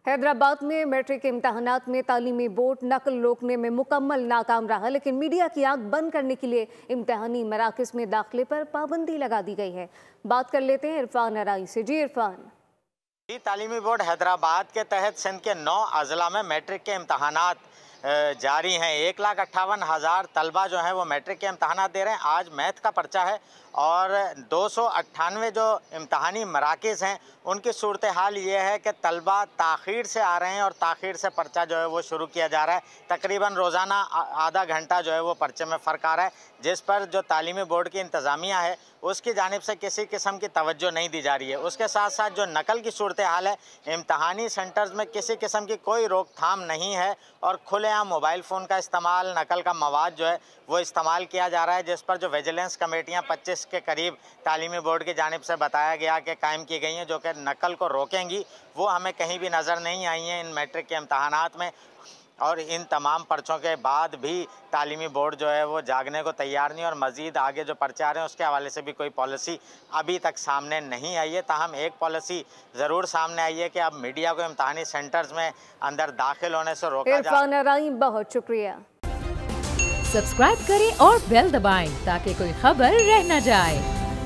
हैदराबाद में मैट्रिक इम्तहानात में तालीमी बोर्ड नकल रोकने में मुकम्मल नाकाम रहा, लेकिन मीडिया की आंख बंद करने के लिए इम्तहानी मराकज़ में दाखिले पर पाबंदी लगा दी गई है। बात कर लेते हैं इरफान अराई से। जी इरफान। तालीमी बोर्ड हैदराबाद के तहत सिंध के 9 अजला में मैट्रिक के इम्तहानात जारी हैं। 1,58,000 तलबा जो हैं वो मैट्रिक के इम्तहानात दे रहे हैं। आज मैथ का पर्चा है और 298 जो इम्तहानी मराकज़ हैं उनकी सूरत हाल ये है कि तलबा ताख़ीर से आ रहे हैं और ताख़ीर से पर्चा जो है वो शुरू किया जा रहा है। तकरीबन रोज़ाना आधा घंटा जो है वो पर्चे में फ़र्क आ रहा है, जिस पर जो तालीमी बोर्ड की इंतज़ामिया है उसकी जानिब से किसी किस्म की तवज्जो नहीं दी जा रही है। उसके साथ साथ जो नकल की सूरत हाल है, इम्तहानी सेंटर्स में किसी किस्म की कोई रोकथाम नहीं है और खुलेआम मोबाइल फ़ोन का इस्तेमाल, नकल का मवाद जो है वो इस्तेमाल किया जा रहा है, जिस पर जो विजिलेंस कमेटियाँ 25 के करीब तालीमी बोर्ड की जानिब से बताया गया कि कायम की गई हैं जो कि नकल को रोकेंगी, वो हमें कहीं भी नज़र नहीं आई हैं इन मैट्रिक के इम्तहानात में। और इन तमाम पर्चों के बाद भी तालीमी बोर्ड जो है वो जागने को तैयार नहीं और मज़ीद आगे जो पर्चे आ रहे हैं उसके हवाले से भी कोई पॉलिसी अभी तक सामने नहीं आई है। ताहम एक पॉलिसी ज़रूर सामने आई है कि अब मीडिया को इम्तहानी सेंटर्स में अंदर दाखिल होने से रोका जाए। बहुत शुक्रिया। सब्सक्राइब करें और बेल दबाएं ताकि कोई खबर रह न जाए।